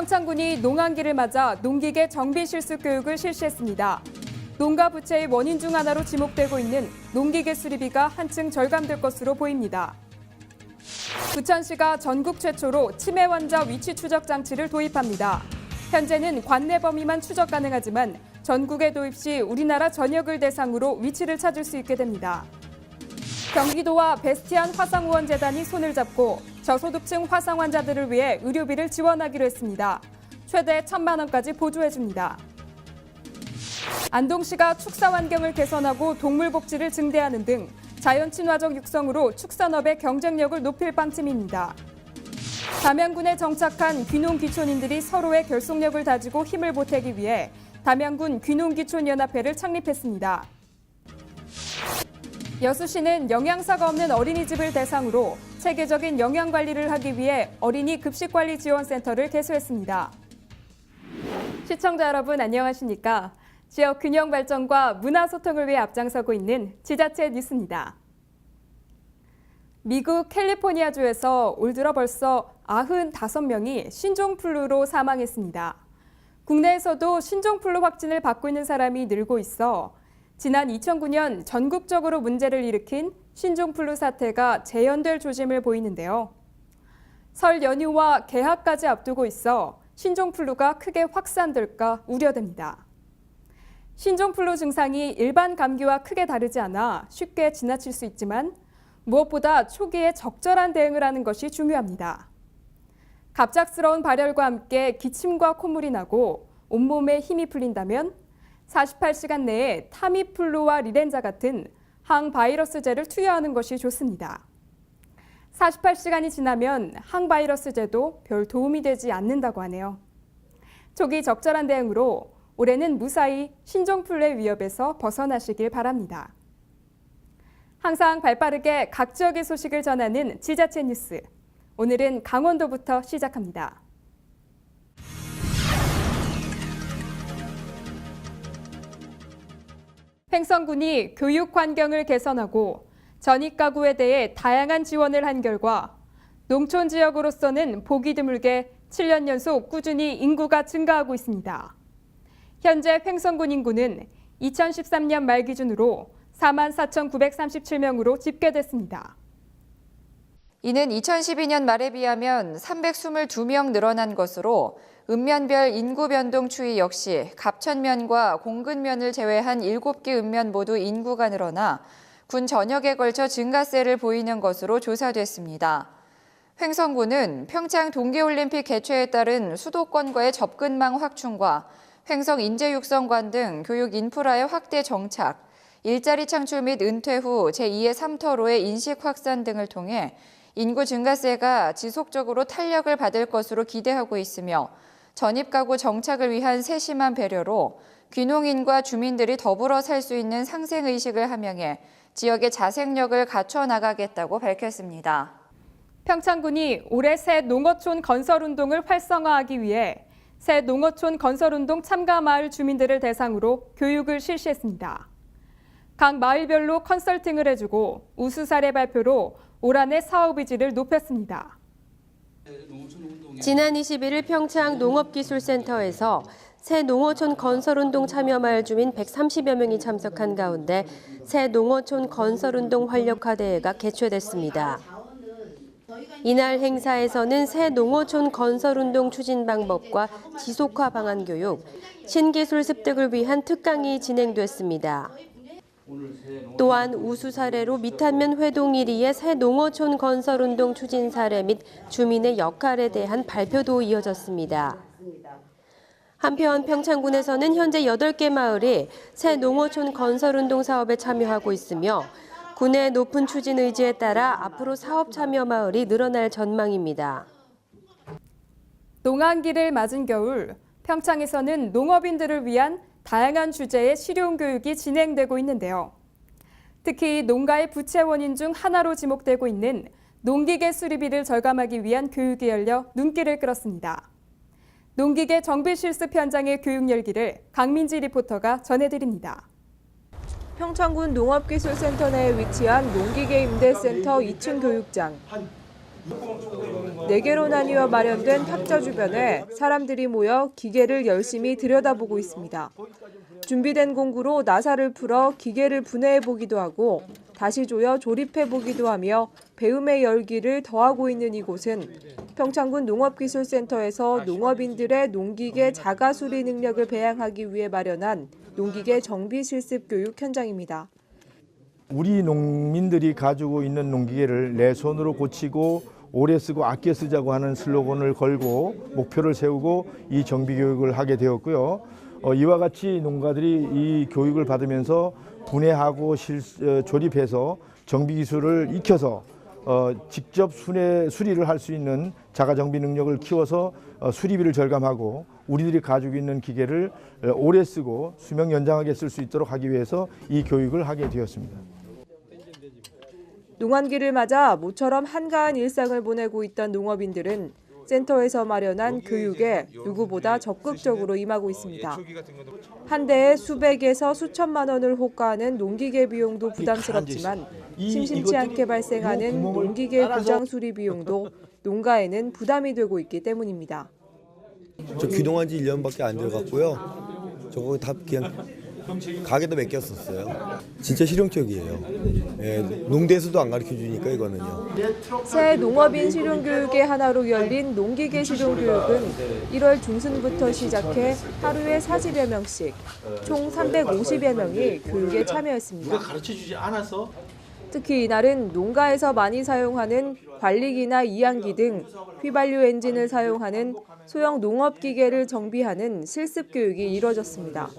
평창군이 농한기를 맞아 농기계 정비 실습 교육을 실시했습니다. 농가 부채의 원인 중 하나로 지목되고 있는 농기계 수리비가 한층 절감될 것으로 보입니다. 부천시가 전국 최초로 치매 환자 위치 추적 장치를 도입합니다. 현재는 관내 범위만 추적 가능하지만 전국에 도입 시 우리나라 전역을 대상으로 위치를 찾을 수 있게 됩니다. 경기도와 베스티안 화상후원재단이 손을 잡고 저소득층 화상 환자들을 위해 의료비를 지원하기로 했습니다. 최대 1,000만 원까지 보조해줍니다. 안동시가 축사 환경을 개선하고 동물 복지를 증대하는 등 자연 친화적 육성으로 축산업의 경쟁력을 높일 방침입니다. 담양군에 정착한 귀농귀촌인들이 서로의 결속력을 다지고 힘을 보태기 위해 담양군 귀농귀촌연합회를 창립했습니다. 여수시는 영양사가 없는 어린이집을 대상으로 체계적인 영양관리를 하기 위해 어린이 급식관리지원센터를 개소했습니다. 시청자 여러분 안녕하십니까? 지역 균형 발전과 문화 소통을 위해 앞장서고 있는 지자체 뉴스입니다. 미국 캘리포니아주에서 올 들어 벌써 95명이 신종플루로 사망했습니다. 국내에서도 신종플루 확진을 받고 있는 사람이 늘고 있어 지난 2009년 전국적으로 문제를 일으킨 신종플루 사태가 재현될 조짐을 보이는데요. 설 연휴와 개학까지 앞두고 있어 신종플루가 크게 확산될까 우려됩니다. 신종플루 증상이 일반 감기와 크게 다르지 않아 쉽게 지나칠 수 있지만 무엇보다 초기에 적절한 대응을 하는 것이 중요합니다. 갑작스러운 발열과 함께 기침과 콧물이 나고 온몸에 힘이 풀린다면 48시간 내에 타미플루와 리렌자 같은 항바이러스제를 투여하는 것이 좋습니다. 48시간이 지나면 항바이러스제도 별 도움이 되지 않는다고 하네요. 초기 적절한 대응으로 올해는 무사히 신종플루의 위협에서 벗어나시길 바랍니다. 항상 발빠르게 각 지역의 소식을 전하는 지자체 뉴스. 오늘은 강원도부터 시작합니다. 횡성군이 교육 환경을 개선하고 전입 가구에 대해 다양한 지원을 한 결과 농촌 지역으로서는 보기 드물게 7년 연속 꾸준히 인구가 증가하고 있습니다. 현재 횡성군 인구는 2013년 말 기준으로 44,937명으로 집계됐습니다. 이는 2012년 말에 비하면 322명 늘어난 것으로 읍면별 인구 변동 추이 역시 갑천면과 공근면을 제외한 7개 읍면 모두 인구가 늘어나 군 전역에 걸쳐 증가세를 보이는 것으로 조사됐습니다. 횡성군은 평창 동계올림픽 개최에 따른 수도권과의 접근망 확충과 횡성 인재육성관 등 교육 인프라의 확대 정착, 일자리 창출 및 은퇴 후 제2의 3터로의 인식 확산 등을 통해 인구 증가세가 지속적으로 탄력을 받을 것으로 기대하고 있으며 전입가구 정착을 위한 세심한 배려로 귀농인과 주민들이 더불어 살 수 있는 상생의식을 함양해 지역의 자생력을 갖춰나가겠다고 밝혔습니다. 평창군이 올해 새 농어촌 건설운동을 활성화하기 위해 새 농어촌 건설운동 참가 마을 주민들을 대상으로 교육을 실시했습니다. 각 마을별로 컨설팅을 해주고 우수 사례 발표로 올 한해 사업 의지를 높였습니다. 지난 21일 평창 농업기술센터에서 새 농어촌 건설운동 참여마을 주민 130여 명이 참석한 가운데 새 농어촌 건설운동 활력화 대회가 개최됐습니다. 이날 행사에서는 새 농어촌 건설운동 추진 방법과 지속화 방안 교육, 신기술 습득을 위한 특강이 진행됐습니다. 또한 우수 사례로 미탄면 회동 1위의 새 농어촌 건설운동 추진 사례 및 주민의 역할에 대한 발표도 이어졌습니다. 한편 평창군에서는 현재 8개 마을이 새 농어촌 건설운동 사업에 참여하고 있으며 군의 높은 추진 의지에 따라 앞으로 사업 참여 마을이 늘어날 전망입니다. 농한기를 맞은 겨울, 평창에서는 농업인들을 위한 다양한 주제의 실용 교육이 진행되고 있는데요. 특히 농가의 부채 원인 중 하나로 지목되고 있는 농기계 수리비를 절감하기 위한 교육이 열려 눈길을 끌었습니다. 농기계 정비 실습 현장의 교육 열기를 강민지 리포터가 전해드립니다. 평창군 농업기술센터 내에 위치한 농기계 임대센터 2층 교육장. 4개로 나뉘어 마련된 탁자 주변에 사람들이 모여 기계를 열심히 들여다보고 있습니다. 준비된 공구로 나사를 풀어 기계를 분해해 보기도 하고 다시 조여 조립해 보기도 하며 배움의 열기를 더하고 있는 이곳은 평창군 농업기술센터에서 농업인들의 농기계 자가 수리 능력을 배양하기 위해 마련한 농기계 정비 실습 교육 현장입니다. 우리 농민들이 가지고 있는 농기계를 내 손으로 고치고 오래 쓰고 아껴 쓰자고 하는 슬로건을 걸고 목표를 세우고 이 정비 교육을 하게 되었고요. 이와 같이 농가들이 이 교육을 받으면서 분해하고 조립해서 정비 기술을 익혀서 직접 수리를 할 수 있는 자가 정비 능력을 키워서 수리비를 절감하고 우리들이 가지고 있는 기계를 오래 쓰고 수명 연장하게 쓸 수 있도록 하기 위해서 이 교육을 하게 되었습니다. 농한기를 맞아 모처럼 한가한 일상을 보내고 있던 농업인들은 센터에서 마련한 교육에 누구보다 적극적으로 임하고 있습니다. 한 대에 수백에서 수천만 원을 호가하는 농기계 비용도 부담스럽지만 심심치 않게 발생하는 농기계 고장 수리 비용도 농가에는 부담이 되고 있기 때문입니다. 저 귀농한 지 1년밖에 안 돼갖고요. 저거 다 그냥 가게도 맡겼었어요. 진짜 실용적이에요. 예, 농대에서도 안 가르쳐주니까 이거는요. 새 농업인 실용교육의 하나로 열린 농기계 실용교육은 1월 중순부터 시작해 하루에 40여 명씩 총 350여 명이 교육에 참여했습니다. 가르쳐주지 않아서 특히 이날은 농가에서 많이 사용하는 관리기나 이양기 등 휘발유 엔진을 사용하는 소형 농업기계를 정비하는 실습 교육이 이뤄졌습니다.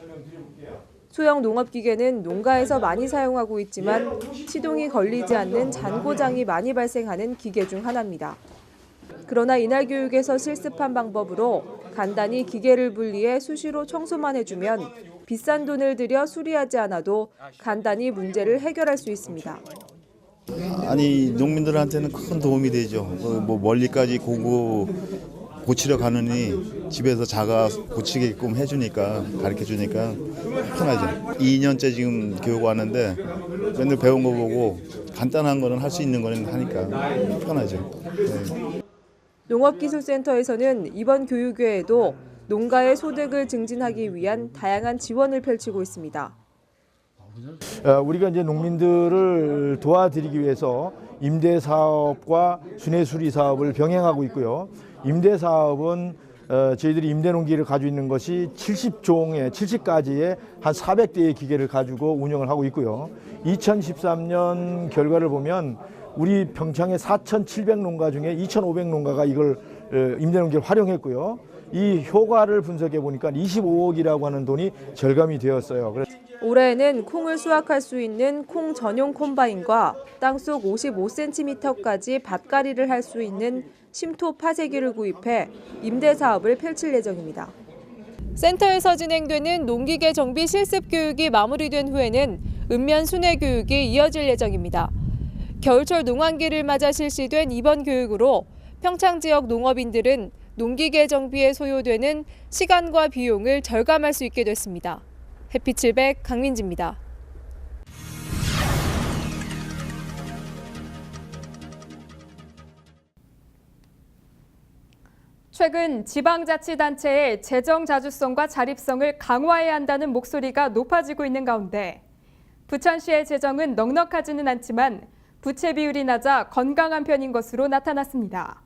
소형 농업기계는 농가에서 많이 사용하고 있지만 시동이 걸리지 않는 잔고장이 많이 발생하는 기계 중 하나입니다. 그러나 이날 교육에서 실습한 방법으로 간단히 기계를 분리해 수시로 청소만 해주면 비싼 돈을 들여 수리하지 않아도 간단히 문제를 해결할 수 있습니다. 아니 농민들한테는 큰 도움이 되죠. 뭐 멀리까지 고치러 가느니 집에서 자가 고치게끔 해주니까 가르쳐주니까 편하죠. 2년째 지금 교육 왔는데 맨날 배운 거 보고 간단한 거는 할 수 있는 거는 하니까 편하죠. 네. 농업기술센터에서는 이번 교육 외에도 농가의 소득을 증진하기 위한 다양한 지원을 펼치고 있습니다. 우리가 이제 농민들을 도와드리기 위해서 임대 사업과 순회 수리 사업을 병행하고 있고요. 임대 사업은 저희들이 임대 농기를 가지고 있는 것이 70가지의 한 400대의 기계를 가지고 운영을 하고 있고요. 2013년 결과를 보면 우리 평창의 4,700농가 중에 2,500농가가 이걸 임대 농기를 활용했고요. 이 효과를 분석해 보니까 25억이라고 하는 돈이 절감이 되었어요. 올해에는 콩을 수확할 수 있는 콩 전용 콤바인과 땅속 55cm까지 밭갈이를 할 수 있는 심토 파쇄기를 구입해 임대 사업을 펼칠 예정입니다. 센터에서 진행되는 농기계 정비 실습 교육이 마무리된 후에는 읍면 순회 교육이 이어질 예정입니다. 겨울철 농한기를 맞아 실시된 이번 교육으로 평창 지역 농업인들은 농기계 정비에 소요되는 시간과 비용을 절감할 수 있게 됐습니다. 햇빛700 강민지입니다. 최근 지방자치단체의 재정 자주성과 자립성을 강화해야 한다는 목소리가 높아지고 있는 가운데 부천시의 재정은 넉넉하지는 않지만 부채 비율이 낮아 건강한 편인 것으로 나타났습니다.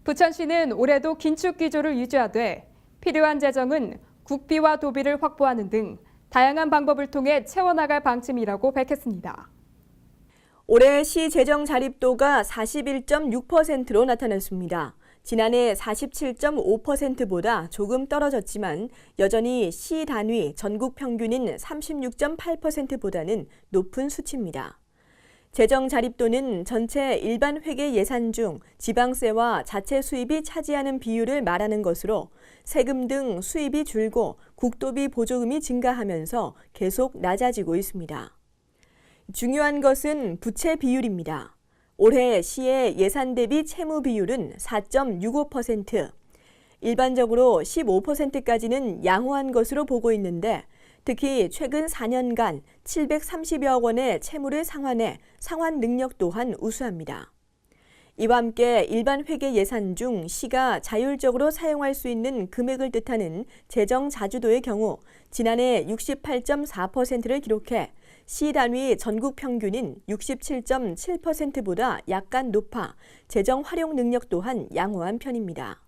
부천시는 올해도 긴축 기조를 유지하되 필요한 재정은 국비와 도비를 확보하는 등 다양한 방법을 통해 채워나갈 방침이라고 밝혔습니다. 올해 시 재정 자립도가 41.6%로 나타났습니다. 지난해 47.5%보다 조금 떨어졌지만 여전히 시 단위 전국 평균인 36.8%보다는 높은 수치입니다. 재정 자립도는 전체 일반 회계 예산 중 지방세와 자체 수입이 차지하는 비율을 말하는 것으로 세금 등 수입이 줄고 국도비 보조금이 증가하면서 계속 낮아지고 있습니다. 중요한 것은 부채 비율입니다. 올해 시의 예산 대비 채무 비율은 4.65%. 일반적으로 15%까지는 양호한 것으로 보고 있는데 특히 최근 4년간 730여 원의 채무를 상환해 상환 능력 또한 우수합니다. 이와 함께 일반 회계 예산 중 시가 자율적으로 사용할 수 있는 금액을 뜻하는 재정 자주도의 경우 지난해 68.4%를 기록해 시 단위 전국 평균인 67.7%보다 약간 높아 재정 활용 능력 또한 양호한 편입니다.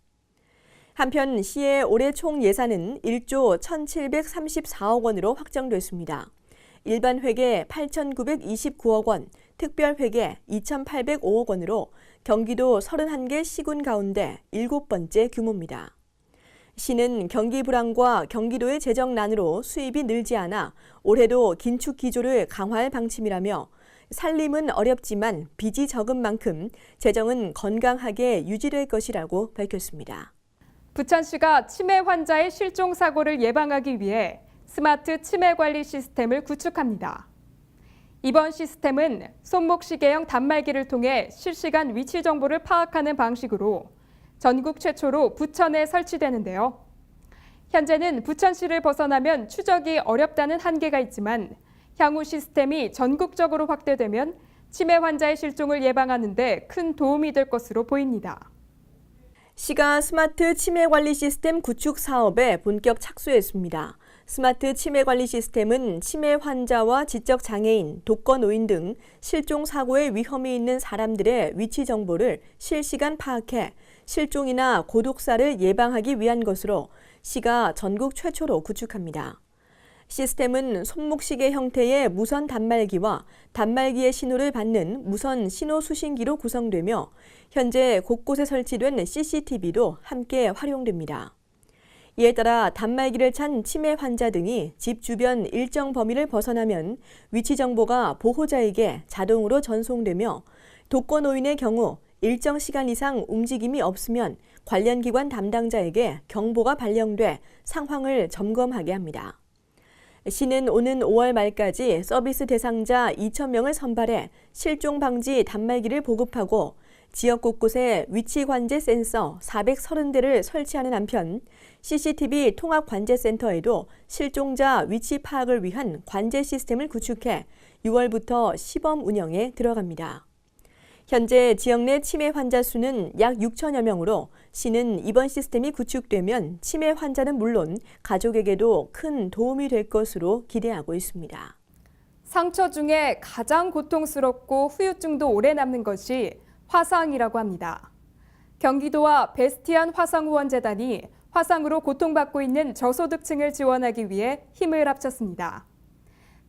한편 시의 올해 총 예산은 1조 1,734억 원으로 확정됐습니다. 일반 회계 8,929억 원, 특별 회계 2,805억 원으로 경기도 31개 시군 가운데 7번째 규모입니다. 시는 경기 불황과 경기도의 재정난으로 수입이 늘지 않아 올해도 긴축 기조를 강화할 방침이라며 살림은 어렵지만 빚이 적은 만큼 재정은 건강하게 유지될 것이라고 밝혔습니다. 부천시가 치매 환자의 실종 사고를 예방하기 위해 스마트 치매 관리 시스템을 구축합니다. 이번 시스템은 손목시계형 단말기를 통해 실시간 위치 정보를 파악하는 방식으로 전국 최초로 부천에 설치되는데요. 현재는 부천시를 벗어나면 추적이 어렵다는 한계가 있지만 향후 시스템이 전국적으로 확대되면 치매 환자의 실종을 예방하는 데 큰 도움이 될 것으로 보입니다. 시가 스마트 치매 관리 시스템 구축 사업에 본격 착수했습니다. 스마트 치매 관리 시스템은 치매 환자와 지적 장애인, 독거노인 등 실종 사고의 위험이 있는 사람들의 위치 정보를 실시간 파악해 실종이나 고독사를 예방하기 위한 것으로 시가 전국 최초로 구축합니다. 시스템은 손목시계 형태의 무선 단말기와 단말기의 신호를 받는 무선 신호 수신기로 구성되며 현재 곳곳에 설치된 CCTV도 함께 활용됩니다. 이에 따라 단말기를 찬 치매 환자 등이 집 주변 일정 범위를 벗어나면 위치 정보가 보호자에게 자동으로 전송되며 독거노인의 경우 일정 시간 이상 움직임이 없으면 관련 기관 담당자에게 경보가 발령돼 상황을 점검하게 합니다. 시는 오는 5월 말까지 서비스 대상자 2,000명을 선발해 실종 방지 단말기를 보급하고 지역 곳곳에 위치 관제 센서 430대를 설치하는 한편 CCTV 통합 관제센터에도 실종자 위치 파악을 위한 관제 시스템을 구축해 6월부터 시범 운영에 들어갑니다. 현재 지역 내 치매 환자 수는 약 6천여 명으로 시는 이번 시스템이 구축되면 치매 환자는 물론 가족에게도 큰 도움이 될 것으로 기대하고 있습니다. 상처 중에 가장 고통스럽고 후유증도 오래 남는 것이 화상이라고 합니다. 경기도와 베스티안 화상후원재단이 화상으로 고통받고 있는 저소득층을 지원하기 위해 힘을 합쳤습니다.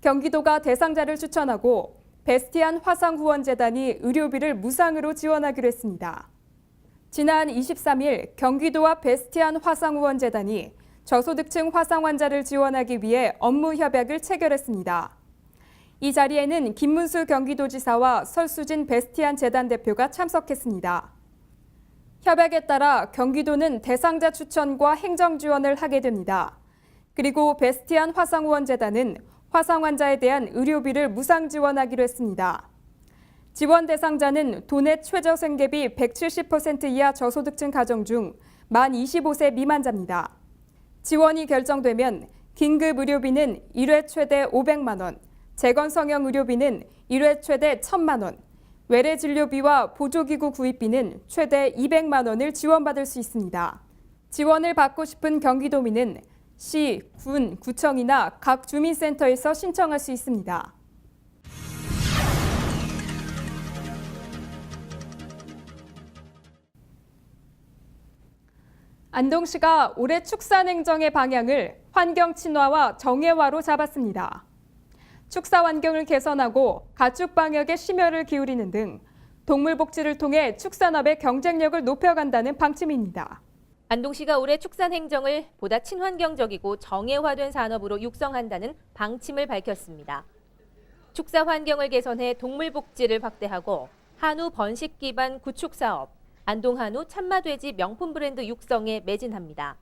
경기도가 대상자를 추천하고 베스티안 화상후원재단이 의료비를 무상으로 지원하기로 했습니다. 지난 23일 경기도와 베스티안 화상후원재단이 저소득층 화상 환자를 지원하기 위해 업무 협약을 체결했습니다. 이 자리에는 김문수 경기도지사와 설수진 베스티안 재단 대표가 참석했습니다. 협약에 따라 경기도는 대상자 추천과 행정 지원을 하게 됩니다. 그리고 베스티안 화상후원재단은 화상 환자에 대한 의료비를 무상 지원하기로 했습니다. 지원 대상자는 도내 최저생계비 170% 이하 저소득층 가정 중 만 25세 미만자입니다. 지원이 결정되면 긴급 의료비는 1회 최대 500만 원, 재건 성형 의료비는 1회 최대 1,000만 원, 외래 진료비와 보조기구 구입비는 최대 200만 원을 지원받을 수 있습니다. 지원을 받고 싶은 경기도민은 시, 군, 구청이나 각 주민센터에서 신청할 수 있습니다. 안동시가 올해 축산행정의 방향을 환경 친화와 정의화로 잡았습니다. 축사 환경을 개선하고 가축 방역에 심혈을 기울이는 등 동물 복지를 통해 축산업의 경쟁력을 높여간다는 방침입니다. 안동시가 올해 축산 행정을 보다 친환경적이고 정예화된 산업으로 육성한다는 방침을 밝혔습니다. 축사 환경을 개선해 동물 복지를 확대하고 한우 번식 기반 구축 사업, 안동 한우 참마돼지 명품 브랜드 육성에 매진합니다.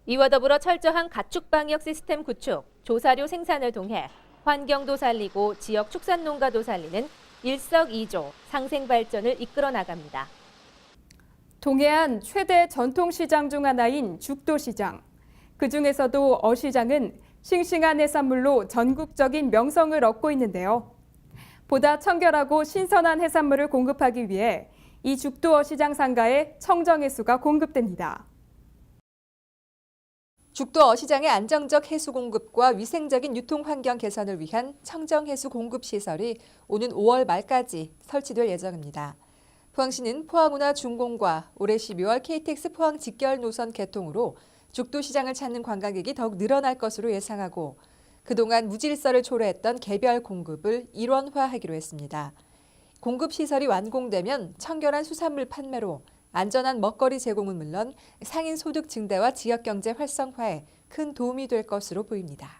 이와 더불어 철저한 가축 방역 시스템 구축, 조사료 생산을 통해 환경도 살리고 지역 축산 농가도 살리는 일석이조 상생 발전을 이끌어 나갑니다. 동해안 최대 전통시장 중 하나인 죽도시장. 그중에서도 어시장은 싱싱한 해산물로 전국적인 명성을 얻고 있는데요. 보다 청결하고 신선한 해산물을 공급하기 위해 이 죽도어 시장 상가에 청정해수가 공급됩니다. 죽도어 시장의 안정적 해수 공급과 위생적인 유통 환경 개선을 위한 청정해수 공급 시설이 오는 5월 말까지 설치될 예정입니다. 포항시는 포항운하중공과 올해 12월 KTX 포항 직결 노선 개통으로 죽도 시장을 찾는 관광객이 더욱 늘어날 것으로 예상하고 그동안 무질서를 초래했던 개별 공급을 일원화하기로 했습니다. 공급 시설이 완공되면 청결한 수산물 판매로 안전한 먹거리 제공은 물론 상인 소득 증대와 지역 경제 활성화에 큰 도움이 될 것으로 보입니다.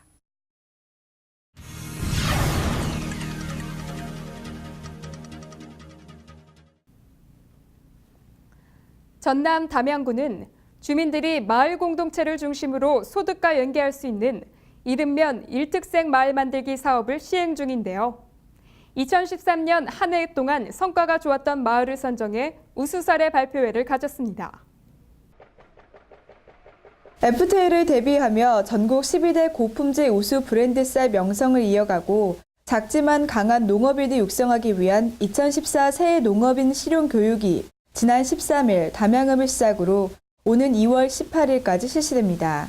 전남 담양군은 주민들이 마을 공동체를 중심으로 소득과 연계할 수 있는 이른면 일특색 마을 만들기 사업을 시행 중인데요. 2013년 한 해 동안 성과가 좋았던 마을을 선정해 우수 사례 발표회를 가졌습니다. FTA를 대비하며 전국 12대 고품질 우수 브랜드 쌀 명성을 이어가고 작지만 강한 농업인을 육성하기 위한 2014 새해 농업인 실용 교육이 지난 13일 담양읍을 시작으로 오는 2월 18일까지 실시됩니다.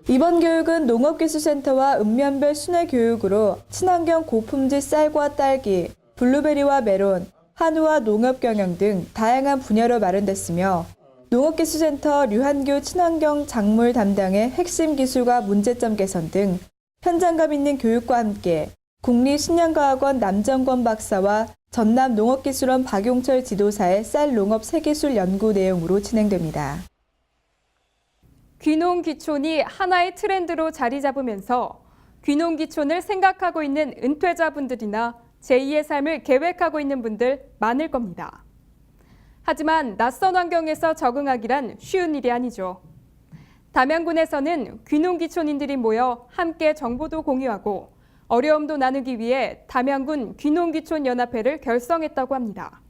이번 교육은 농업기술센터와 읍면별 순회 교육으로 친환경 고품질 쌀과 딸기, 블루베리와 메론, 한우와 농업 경영 등 다양한 분야로 마련됐으며 농업기술센터 류한규 친환경 작물 담당의 핵심 기술과 문제점 개선 등 현장감 있는 교육과 함께 국립식량과학원 남정권 박사와 전남 농업기술원 박용철 지도사의 쌀 농업 새기술 연구 내용으로 진행됩니다. 귀농귀촌이 하나의 트렌드로 자리 잡으면서 귀농귀촌을 생각하고 있는 은퇴자분들이나 제2의 삶을 계획하고 있는 분들 많을 겁니다. 하지만 낯선 환경에서 적응하기란 쉬운 일이 아니죠. 담양군에서는 귀농귀촌인들이 모여 함께 정보도 공유하고 어려움도 나누기 위해 담양군 귀농귀촌연합회를 결성했다고 합니다.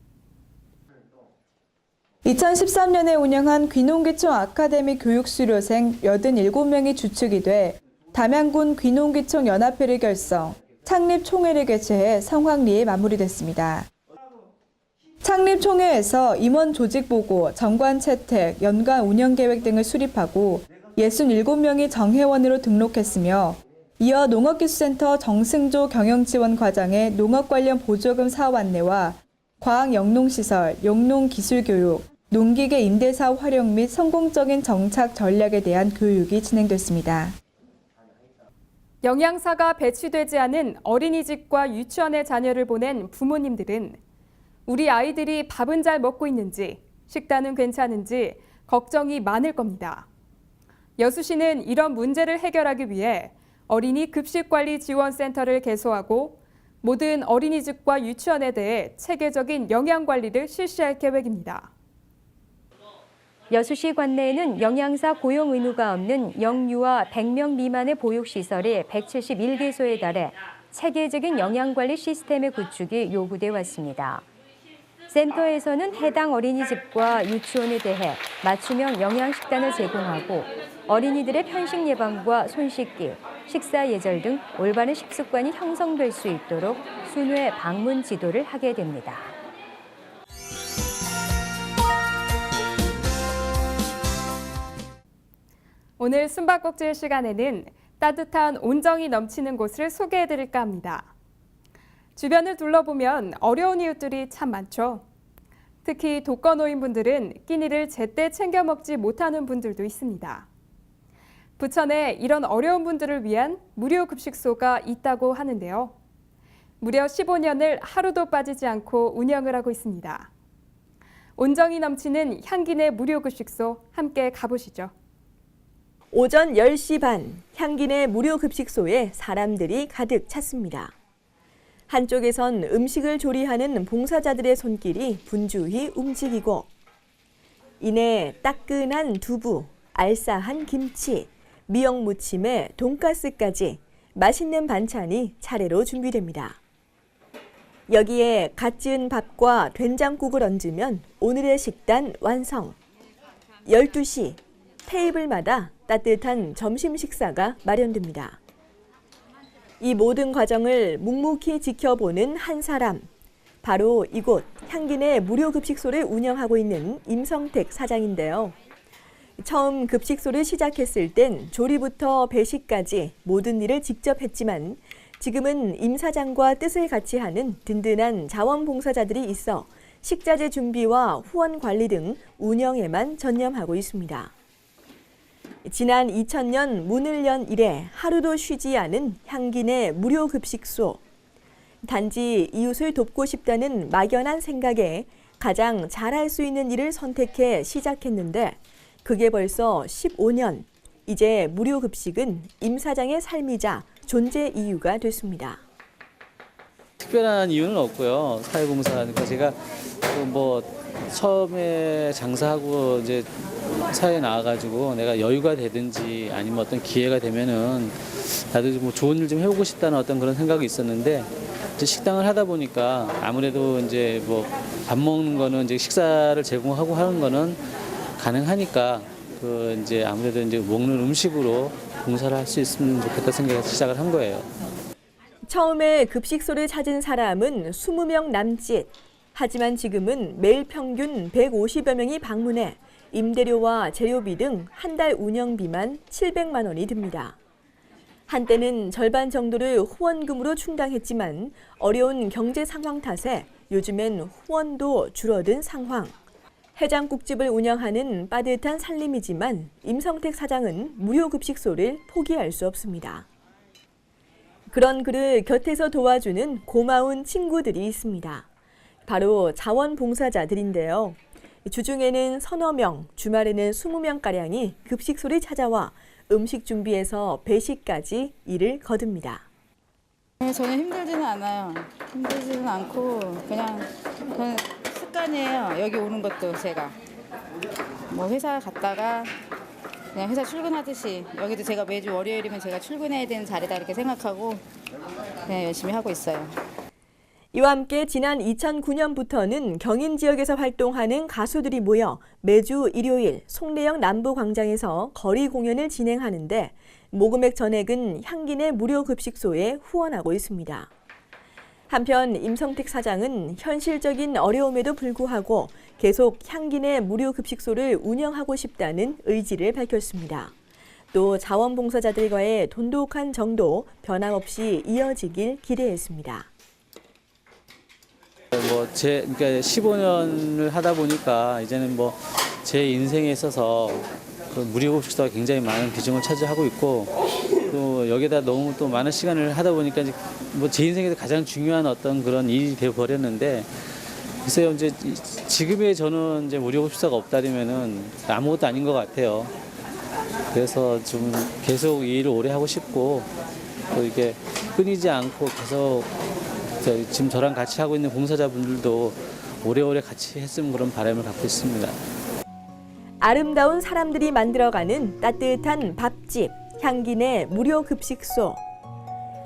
2013년에 운영한 귀농귀촌 아카데미 교육수료생 87명이 주축이 돼 담양군 귀농귀촌 연합회를 결성, 창립총회를 개최해 성황리에 마무리됐습니다. 창립총회에서 임원 조직보고, 정관 채택, 연간 운영계획 등을 수립하고 67명이 정회원으로 등록했으며 이어 농업기술센터 정승조 경영지원과장의 농업 관련 보조금 사업 안내와 과학영농시설, 영농기술교육, 농기계 임대사업 활용 및 성공적인 정착 전략에 대한 교육이 진행됐습니다. 영양사가 배치되지 않은 어린이집과 유치원에 자녀를 보낸 부모님들은 우리 아이들이 밥은 잘 먹고 있는지, 식단은 괜찮은지 걱정이 많을 겁니다. 여수시는 이런 문제를 해결하기 위해 어린이 급식관리지원센터를 개소하고 모든 어린이집과 유치원에 대해 체계적인 영양관리를 실시할 계획입니다. 여수시 관내에는 영양사 고용 의무가 없는 영유아 100명 미만의 보육시설이 171개소에 달해 체계적인 영양관리 시스템의 구축이 요구돼 왔습니다. 센터에서는 해당 어린이집과 유치원에 대해 맞춤형 영양식단을 제공하고 어린이들의 편식 예방과 손 씻기, 식사 예절 등 올바른 식습관이 형성될 수 있도록 순회 방문 지도를 하게 됩니다. 오늘 숨바꼭질 시간에는 따뜻한 온정이 넘치는 곳을 소개해드릴까 합니다. 주변을 둘러보면 어려운 이웃들이 참 많죠. 특히 독거노인분들은 끼니를 제때 챙겨 먹지 못하는 분들도 있습니다. 부천에 이런 어려운 분들을 위한 무료 급식소가 있다고 하는데요. 무려 15년을 하루도 빠지지 않고 운영을 하고 있습니다. 온정이 넘치는 향기내 무료 급식소 함께 가보시죠. 오전 10시 반, 향기내 무료 급식소에 사람들이 가득 찼습니다. 한쪽에선 음식을 조리하는 봉사자들의 손길이 분주히 움직이고 이내 따끈한 두부, 알싸한 김치, 미역 무침에 돈가스까지 맛있는 반찬이 차례로 준비됩니다. 여기에 갓 지은 밥과 된장국을 얹으면 오늘의 식단 완성. 12시, 테이블마다 따뜻한 점심 식사가 마련됩니다. 이 모든 과정을 묵묵히 지켜보는 한 사람, 바로 이곳 향기내 무료급식소를 운영하고 있는 임성택 사장인데요. 처음 급식소를 시작했을 땐 조리부터 배식까지 모든 일을 직접 했지만 지금은 임 사장과 뜻을 같이 하는 든든한 자원봉사자들이 있어 식자재 준비와 후원 관리 등 운영에만 전념하고 있습니다. 지난 2000년 문을 연 이래 하루도 쉬지 않은 향기내 무료급식소. 단지 이웃을 돕고 싶다는 막연한 생각에 가장 잘할 수 있는 일을 선택해 시작했는데 그게 벌써 15년. 이제 무료급식은 임 사장의 삶이자 존재 이유가 됐습니다. 특별한 이유는 없고요. 사회봉사니까 제가 뭐 처음에 장사하고 이제 사회에 나와가지고 내가 여유가 되든지 아니면 어떤 기회가 되면은 나도 뭐 좋은 일 좀 해보고 싶다는 어떤 그런 생각이 있었는데 이제 식당을 하다 보니까 아무래도 이제 뭐 밥 먹는 거는 이제 식사를 제공하고 하는 거는 가능하니까 그 이제 아무래도 이제 먹는 음식으로 봉사를 할 수 있으면 좋겠다 생각해서 시작을 한 거예요. 처음에 급식소를 찾은 사람은 20명 남짓. 하지만 지금은 매일 평균 150여 명이 방문해 임대료와 재료비 등 한 달 운영비만 700만 원이 듭니다. 한때는 절반 정도를 후원금으로 충당했지만 어려운 경제 상황 탓에 요즘엔 후원도 줄어든 상황. 해장국집을 운영하는 빠듯한 살림이지만 임성택 사장은 무료급식소를 포기할 수 없습니다. 그런 그를 곁에서 도와주는 고마운 친구들이 있습니다. 바로 자원봉사자들인데요. 주중에는 서너 명, 주말에는 20명가량이 급식소를 찾아와 음식 준비에서 배식까지 일을 거둡니다. 전혀 힘들지는 않아요. 힘들지는 않고 그냥 습관이에요. 여기 오는 것도 제가. 뭐 회사 갔다가 그냥 회사 출근하듯이 여기도 제가 매주 월요일이면 제가 출근해야 되는 자리다 이렇게 생각하고 그냥 열심히 하고 있어요. 이와 함께 지난 2009년부터는 경인 지역에서 활동하는 가수들이 모여 매주 일요일 송내역 남부광장에서 거리 공연을 진행하는데 모금액 전액은 향기내 무료급식소에 후원하고 있습니다. 한편 임성택 사장은 현실적인 어려움에도 불구하고 계속 향기내 무료급식소를 운영하고 싶다는 의지를 밝혔습니다. 또 자원봉사자들과의 돈독한 정도 변함없이 이어지길 기대했습니다. 그러니까 15년을 하다 보니까 이제는 뭐 제 인생에 있어서 그 무료급식소가 굉장히 많은 비중을 차지하고 있고 또 여기다 너무 또 많은 시간을 하다 보니까 뭐 제 인생에서 가장 중요한 어떤 그런 일이 되어 버렸는데 글쎄요 이제 지금의 저는 이제 무료급식소가 없다면은 아무것도 아닌 것 같아요. 그래서 좀 계속 이 일을 오래 하고 싶고 또 이게 끊이지 않고 계속 지금 저랑 같이 하고 있는 봉사자분들도 오래오래 같이 했으면 그런 바람을 갖고 있습니다. 아름다운 사람들이 만들어가는 따뜻한 밥집, 향기내 무료급식소.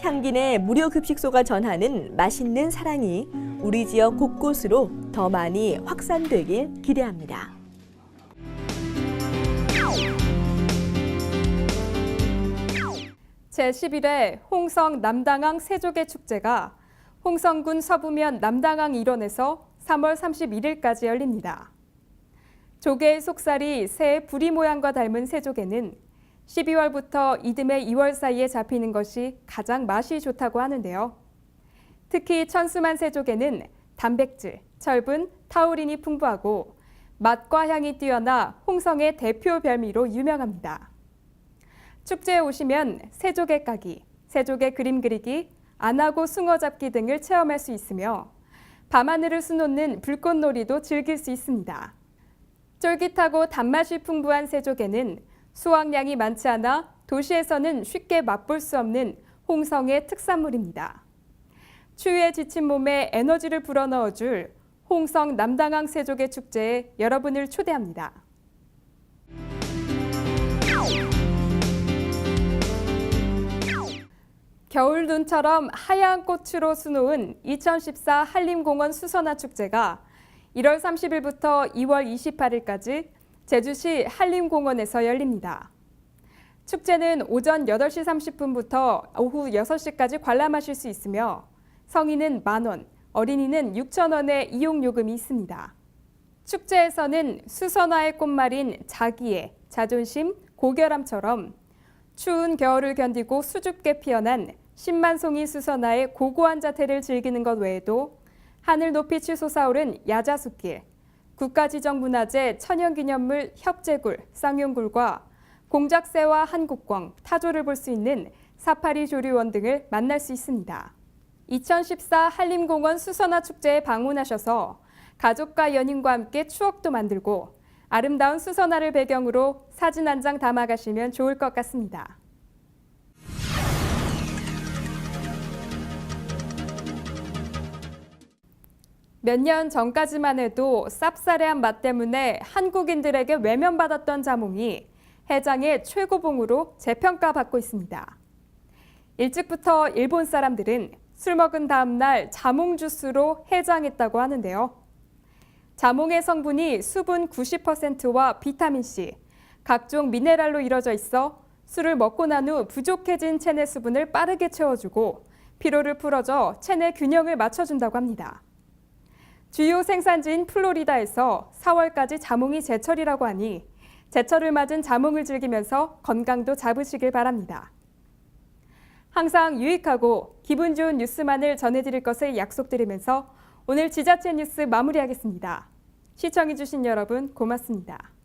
향기내 무료급식소가 전하는 맛있는 사랑이 우리 지역 곳곳으로 더 많이 확산되길 기대합니다. 제11회 홍성 남당항 세조개 축제가 홍성군 서부면 남당항 일원에서 3월 31일까지 열립니다. 조개의 속살이 새의 부리 모양과 닮은 새조개는 12월부터 이듬해 2월 사이에 잡히는 것이 가장 맛이 좋다고 하는데요. 특히 천수만 새조개는 단백질, 철분, 타우린이 풍부하고 맛과 향이 뛰어나 홍성의 대표 별미로 유명합니다. 축제에 오시면 새조개 까기, 새조개 그림 그리기, 안하고 숭어 잡기 등을 체험할 수 있으며 밤하늘을 수놓는 불꽃놀이도 즐길 수 있습니다. 쫄깃하고 단맛이 풍부한 새조개는 수확량이 많지 않아 도시에서는 쉽게 맛볼 수 없는 홍성의 특산물입니다. 추위에 지친 몸에 에너지를 불어넣어줄 홍성 남당항 새조개 축제에 여러분을 초대합니다. 겨울 눈처럼 하얀 꽃으로 수놓은 2014 한림공원 수선화 축제가 1월 30일부터 2월 28일까지 제주시 한림공원에서 열립니다. 축제는 오전 8시 30분부터 오후 6시까지 관람하실 수 있으며 성인은 10,000원, 어린이는 6,000원의 이용요금이 있습니다. 축제에서는 수선화의 꽃말인 자기애, 자존심, 고결함처럼 추운 겨울을 견디고 수줍게 피어난 10만 송이 수선화의 고고한 자태를 즐기는 것 외에도 하늘 높이 치솟아오른 야자수길, 국가지정문화재 천연기념물 협재굴, 쌍용굴과 공작새와 한국광, 타조를 볼 수 있는 사파리 조류원 등을 만날 수 있습니다. 2014 한림공원 수선화 축제에 방문하셔서 가족과 연인과 함께 추억도 만들고 아름다운 수선화를 배경으로 사진 한 장 담아가시면 좋을 것 같습니다. 몇 년 전까지만 해도 쌉싸래한 맛 때문에 한국인들에게 외면받았던 자몽이 해장의 최고봉으로 재평가받고 있습니다. 일찍부터 일본 사람들은 술 먹은 다음 날 자몽 주스로 해장했다고 하는데요. 자몽의 성분이 수분 90%와 비타민C, 각종 미네랄로 이루어져 있어 술을 먹고 난 후 부족해진 체내 수분을 빠르게 채워주고 피로를 풀어줘 체내 균형을 맞춰준다고 합니다. 주요 생산지인 플로리다에서 4월까지 자몽이 제철이라고 하니 제철을 맞은 자몽을 즐기면서 건강도 잡으시길 바랍니다. 항상 유익하고 기분 좋은 뉴스만을 전해드릴 것을 약속드리면서 오늘 지자체 뉴스 마무리하겠습니다. 시청해주신 여러분 고맙습니다.